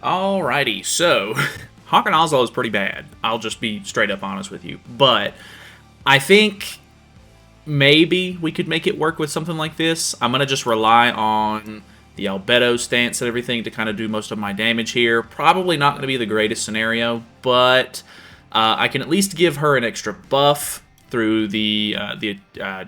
Alrighty, so Hawk and Oslo is pretty bad. I'll just be straight up honest with you. But I think maybe we could make it work with something like this. I'm going to just rely on the Albedo stance and everything to kind of do most of my damage here. Probably not going to be the greatest scenario, but I can at least give her an extra buff through the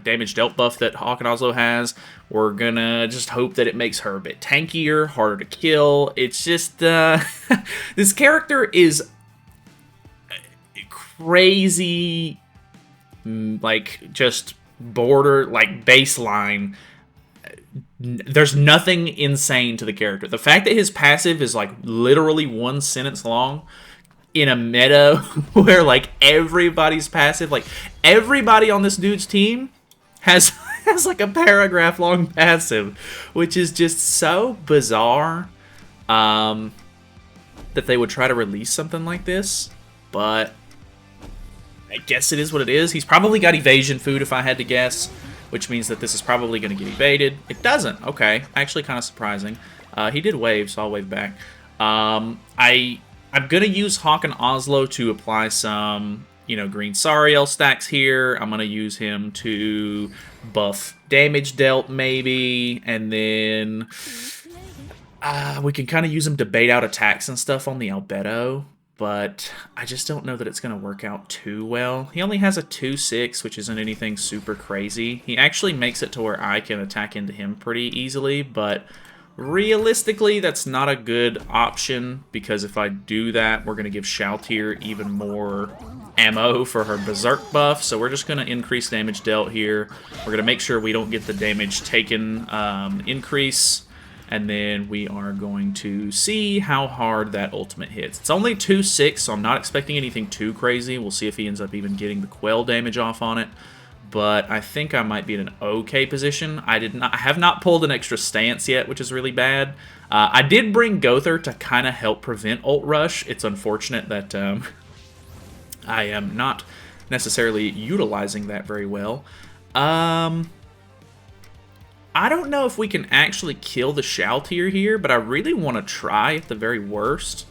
damage dealt buff that Hawk and Oslo has. We're gonna just hope that it makes her a bit tankier, harder to kill. It's just, this character is crazy, like, just border, like, baseline. There's nothing insane to the character. The fact that his passive is, like, literally one sentence long in a meta where, like, everybody's passive, like, everybody on this dude's team has like a paragraph long passive, which is just so bizarre that they would try to release something like this. But I guess it is what it is. He's probably got evasion food, if I had to guess, which means that this is probably going to get evaded. It doesn't. Okay, actually kind of surprising. He did wave, so I'll wave back. I'm going to use Hawk and Oslo to apply some, green Sariel stacks here. I'm going to use him to buff damage dealt, maybe. And then we can kind of use him to bait out attacks and stuff on the Albedo. But I just don't know that it's going to work out too well. He only has a 2-6, which isn't anything super crazy. He actually makes it to where I can attack into him pretty easily, but realistically, that's not a good option, because if I do that, we're going to give Shaltir even more ammo for her Berserk buff, so we're just going to increase damage dealt here. We're going to make sure we don't get the damage taken increase, and then we are going to see how hard that ultimate hits. It's only 2-6, so I'm not expecting anything too crazy. We'll see if he ends up even getting the Quell damage off on it. But I think I might be in an okay position. I have not pulled an extra stance yet, which is really bad. I did bring Gother to kind of help prevent ult rush. It's unfortunate that I am not necessarily utilizing that very well. I don't know if we can actually kill the Shaltir here, but I really want to try at the very worst.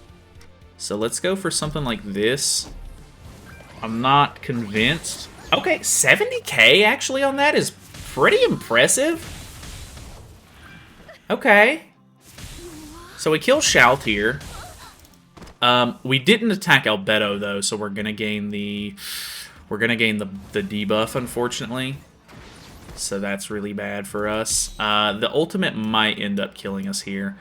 So let's go for something like this. I'm not convinced. Okay, 70k actually on that is pretty impressive. Okay. So we kill Shaltir. We didn't attack Albedo though, so we're gonna gain the debuff, unfortunately. So that's really bad for us. The ultimate might end up killing us here.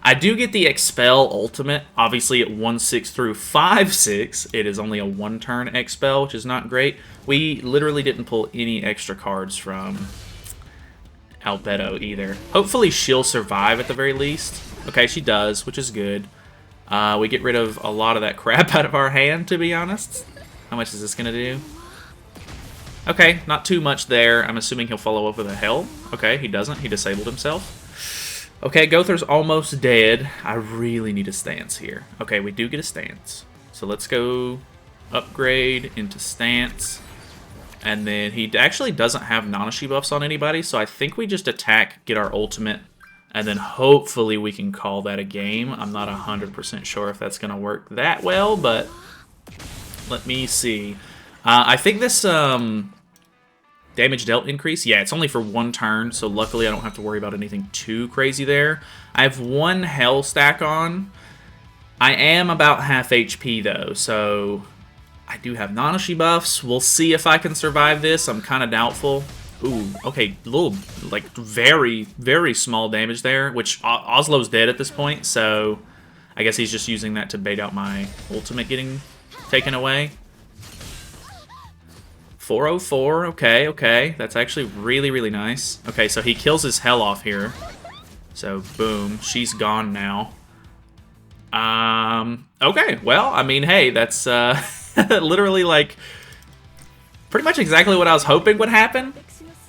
I do get the Expel ultimate, obviously at 1-6 through 5-6. It is only a 1-turn Expel, which is not great. We literally didn't pull any extra cards from Albedo either. Hopefully she'll survive at the very least. Okay, she does, which is good. We get rid of a lot of that crap out of our hand, to be honest. How much is this going to do? Okay, not too much there. I'm assuming he'll follow up with a Hell. Okay, he doesn't. He disabled himself. Okay, Gother's almost dead. I really need a stance here. Okay, we do get a stance. So let's go upgrade into stance. And then he actually doesn't have Nanashi buffs on anybody, so I think we just attack, get our ultimate, and then hopefully we can call that a game. I'm not 100% sure if that's going to work that well, but let me see. I think this damage dealt increase, yeah, it's only for 1 turn, so luckily I don't have to worry about anything too crazy there. I have 1 Hell stack on. I am about half HP though, so I do have Nanashi buffs. We'll see if I can survive this. I'm kind of doubtful. Ooh, okay, little, like, very, very small damage there, which Oslo's dead at this point, so I guess he's just using that to bait out my ultimate getting taken away. 404, okay. That's actually really, really nice. Okay, so he kills his Hell off here. So, boom, she's gone now. Okay, well, I mean, hey, that's literally, like, pretty much exactly what I was hoping would happen.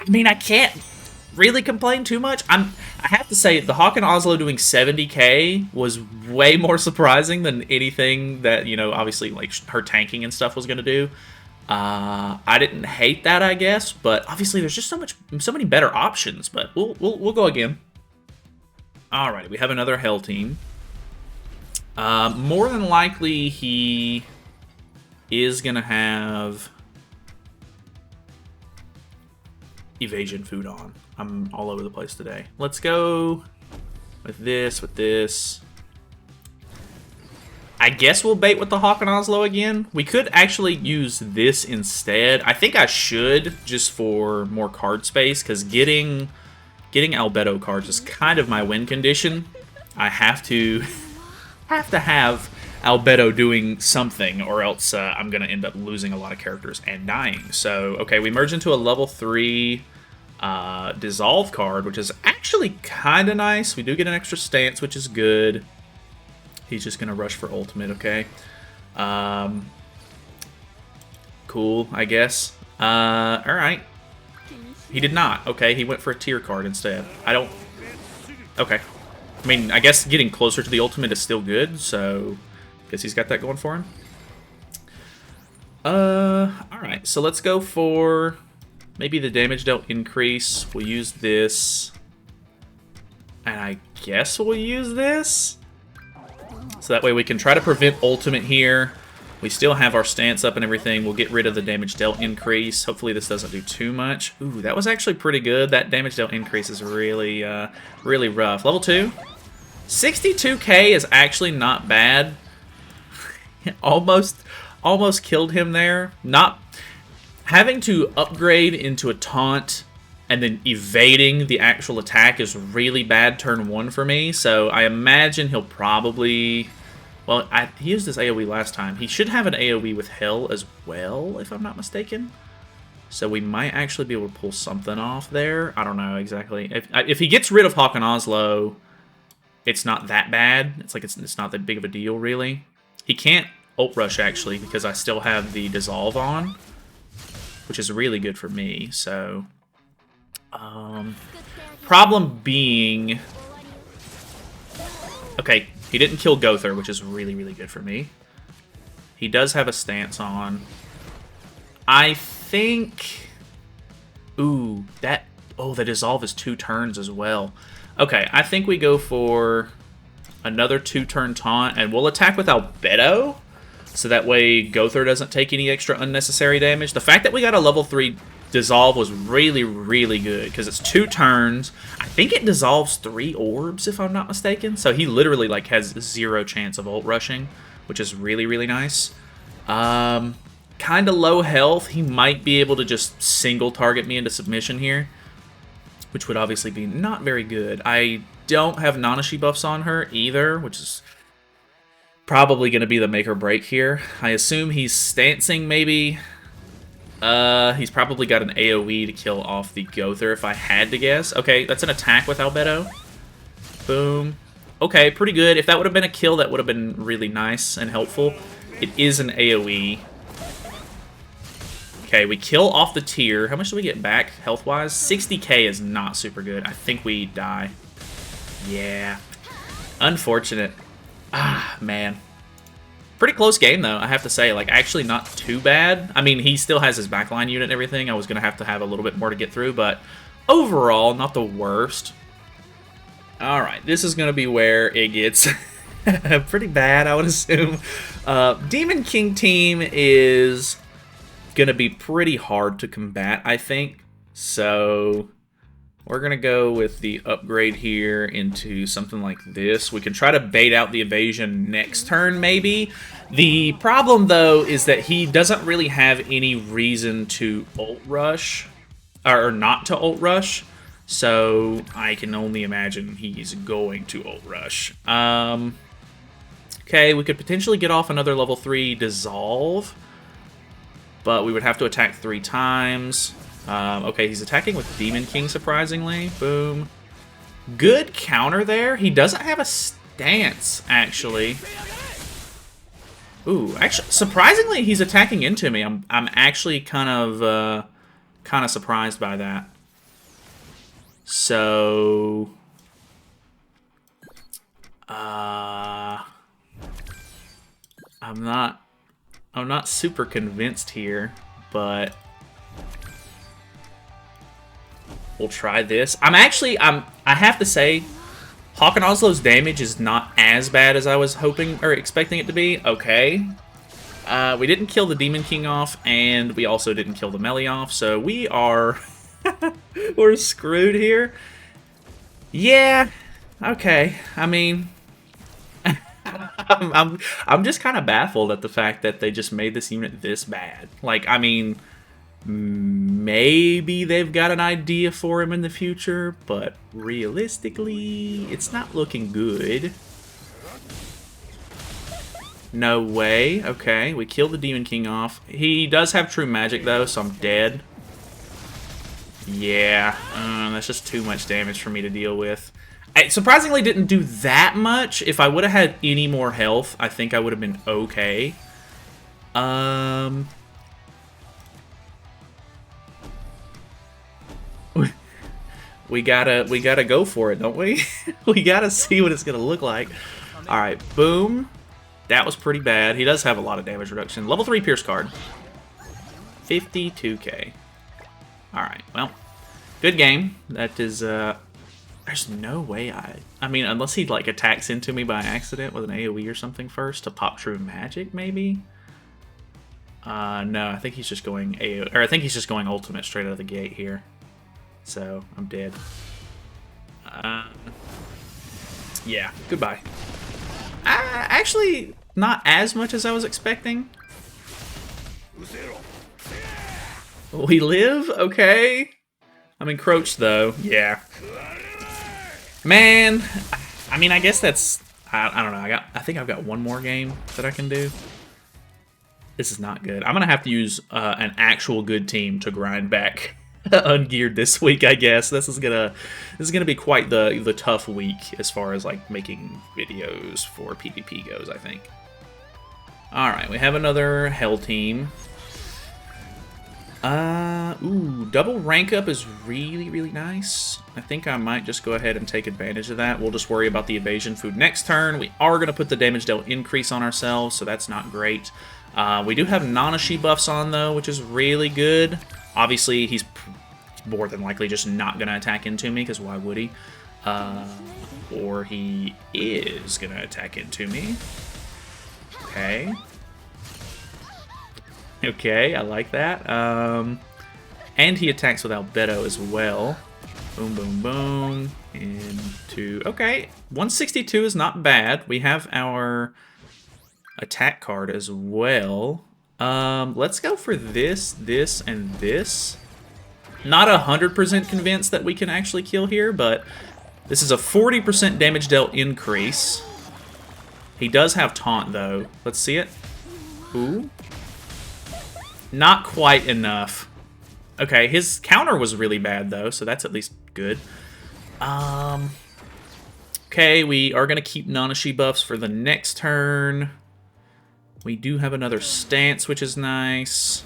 I mean, I can't really complain too much. I have to say, the Hawk and Oslo doing 70k was way more surprising than anything that, obviously, like, her tanking and stuff was going to do. I didn't hate that, I guess, but obviously there's just so many better options. But we'll go again. Alrighty, we have another Hell team. More than likely, he is going to have evasion food on. I'm all over the place today. Let's go with this. I guess we'll bait with the Hawkslo again. We could actually use this instead. I think I should, just for more card space, because getting Albedo cards is kind of my win condition. I have to have Albedo doing something, or else I'm going to end up losing a lot of characters and dying. So, okay, we merge into a level 3 Dissolve card, which is actually kind of nice. We do get an extra stance, which is good. He's just going to rush for ultimate, okay. Cool, I guess. Alright. He did not. Okay, he went for a tier card instead. Okay. I mean, I guess getting closer to the ultimate is still good, so I guess he's got that going for him. Alright, so let's go for maybe the damage dealt increase. We'll use this. And I guess we'll use this. So that way we can try to prevent ultimate here. We still have our stance up and everything. We'll get rid of the damage dealt increase. Hopefully this doesn't do too much. Ooh, that was actually pretty good. That damage dealt increase is really, really rough. Level 2. 62k is actually not bad. almost killed him there. Not having to upgrade into a taunt and then evading the actual attack is really bad turn 1 for me. So I imagine he'll probably... Well, he used his AoE last time. He should have an AoE with Hell as well, if I'm not mistaken. So we might actually be able to pull something off there. I don't know exactly. If he gets rid of Hawkslo, it's not that bad. It's like it's not that big of a deal, really. He can't ult rush, actually, because I still have the Dissolve on, which is really good for me, so... problem being... Okay, he didn't kill Gother, which is really, really good for me. He does have a stance on. I think... Ooh, that... Oh, the Dissolve is 2 turns as well. Okay, I think we go for another 2-turn taunt, and we'll attack with Albedo, so that way Gother doesn't take any extra unnecessary damage. The fact that we got a level 3 Dissolve was really, really good, because it's 2 turns. I think it dissolves 3 orbs, if I'm not mistaken. So he literally like has 0 chance of ult rushing, which is really, really nice. Kind of low health. He might be able to just single target me into submission here, which would obviously be not very good. I don't have Nanashi buffs on her either, which is probably going to be the make or break here. I assume he's stancing maybe... he's probably got an AoE to kill off the Gother, if I had to guess. Okay, that's an attack with Albedo. Boom. Okay, pretty good. If that would have been a kill, that would have been really nice and helpful. It is an AoE. Okay, we kill off the tier. How much do we get back, health-wise? 60k is not super good. I think we die. Yeah. Unfortunate. Ah, man. Pretty close game, though, I have to say. Like, actually not too bad. I mean, he still has his backline unit and everything. I was going to have a little bit more to get through, but overall, not the worst. Alright, this is going to be where it gets pretty bad, I would assume. Demon King team is going to be pretty hard to combat, I think. So... we're going to go with the upgrade here into something like this. We can try to bait out the evasion next turn, maybe. The problem, though, is that he doesn't really have any reason to ult rush, or not to ult rush. So I can only imagine he's going to ult rush. Okay, we could potentially get off another level 3 Dissolve, but we would have to attack 3 times. Okay, he's attacking with Demon King, surprisingly. Boom. Good counter there. He doesn't have a stance, actually. Ooh, actually, surprisingly, he's attacking into me. I'm actually kind of surprised by that. So, I'm not super convinced here, but we'll try this. I have to say, Hawkslo's damage is not as bad as I was hoping or expecting it to be. Okay. We didn't kill the Demon King off, and we also didn't kill the melee off, so we are... we're screwed here. Yeah, okay. I mean... I'm just kind of baffled at the fact that they just made this unit this bad. Like, I mean... maybe they've got an idea for him in the future, but realistically, it's not looking good. No way. Okay, we killed the Demon King off. He does have true magic, though, so I'm dead. Yeah, that's just too much damage for me to deal with. I surprisingly didn't do that much. If I would have had any more health, I think I would have been okay. We gotta go for it, don't we? We gotta see what it's gonna look like. All right, boom. That was pretty bad. He does have a lot of damage reduction. Level 3 Pierce card. 52k. Alright, well. Good game. That is, there's no way I mean, unless he, like, attacks into me by accident with an AoE or something first to pop true magic, maybe? No, I think he's just going AoE, or I think he's just going ultimate straight out of the gate here. So, I'm dead. Yeah, goodbye. Actually, not as much as I was expecting. We live? Okay. I'm encroached, though. Yeah. Man, I mean, I guess that's... I don't know. I think I've got one more game that I can do. This is not good. I'm going to have to use an actual good team to grind back ungeared this week, I guess. This is gonna be quite the tough week as far as like making videos for PvP goes, I think. All right, we have another hell team. Ooh, double rank up is really nice. I think I might just go ahead and take advantage of that. We'll just worry about the evasion food next turn. We are gonna put the damage dealt increase on ourselves, so that's not great. We do have Nanashi buffs on though, which is really good. Obviously, he's more than likely just not going to attack into me, because why would he? Or he is going to attack into me. Okay. Okay, I like that. And he attacks with Albedo as well. Boom, boom, boom. Into... Okay, 162 is not bad. We have our attack card as well. Let's go for this, and this. Not 100% convinced that we can actually kill here, but this is a 40% damage dealt increase. He does have taunt, though. Let's see it. Ooh. Not quite enough. Okay, his counter was really bad, though, so that's at least good. Okay, we are going to keep Nanashi buffs for the next turn. We do have another stance, which is nice.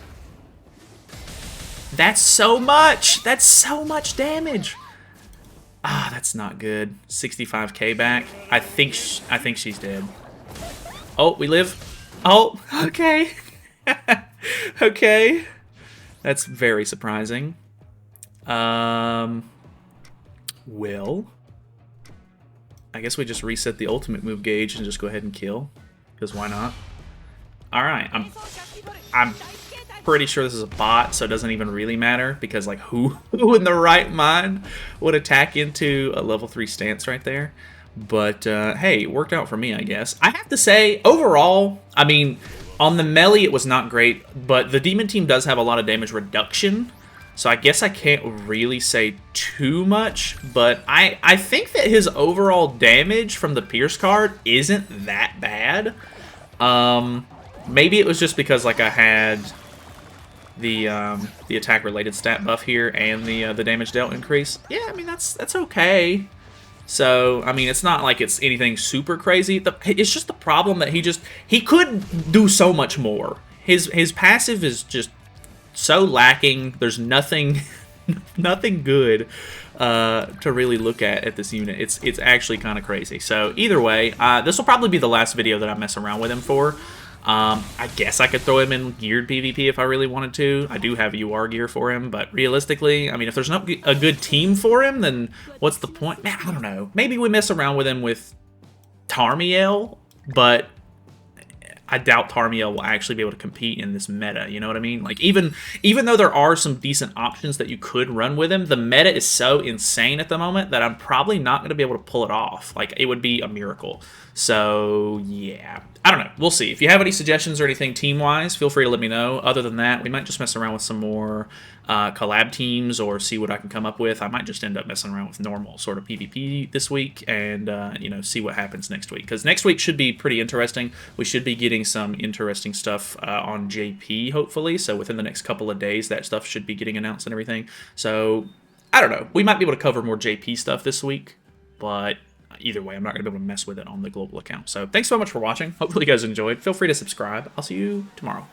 That's so much! That's so much damage! Ah, that's not good. 65k back. I think she's dead. Oh, we live. Oh, okay. Okay. That's very surprising. Well, I guess we just reset the ultimate move gauge and just go ahead and kill. Because why not? Alright, I'm pretty sure this is a bot, so it doesn't even really matter, because like who in the right mind would attack into a level 3 stance right there? But hey, it worked out for me, I guess. I have to say, overall, I mean, on the melee it was not great, but the demon team does have a lot of damage reduction, so I guess I can't really say too much, but I think that his overall damage from the Pierce card isn't that bad. Maybe it was just because like I had the attack related stat buff here and the damage dealt increase. Yeah, I mean that's okay. So I mean it's not like it's anything super crazy. It's just the problem that he could do so much more. His passive is just so lacking. There's nothing nothing good to really look at this unit. It's actually kind of crazy. So either way, this will probably be the last video that I mess around with him for. I guess I could throw him in geared PvP if I really wanted to. I do have UR gear for him, but realistically, I mean, if there's not a good team for him, then what's the point? Man, I don't know. Maybe we mess around with him with Tarmiel, but I doubt Tarmiel will actually be able to compete in this meta, you know what I mean? Like, even though there are some decent options that you could run with him, the meta is so insane at the moment that I'm probably not going to be able to pull it off. Like, it would be a miracle. So, yeah. I don't know. We'll see. If you have any suggestions or anything team-wise, feel free to let me know. Other than that, we might just mess around with some more collab teams or see what I can come up with. I might just end up messing around with normal sort of PvP this week and, you know, see what happens next week. Because next week should be pretty interesting. We should be getting some interesting stuff on JP, hopefully. So within the next couple of days, that stuff should be getting announced and everything. So, I don't know. We might be able to cover more JP stuff this week, but either way, I'm not going to be able to mess with it on the global account. So thanks so much for watching. Hopefully you guys enjoyed. Feel free to subscribe. I'll see you tomorrow.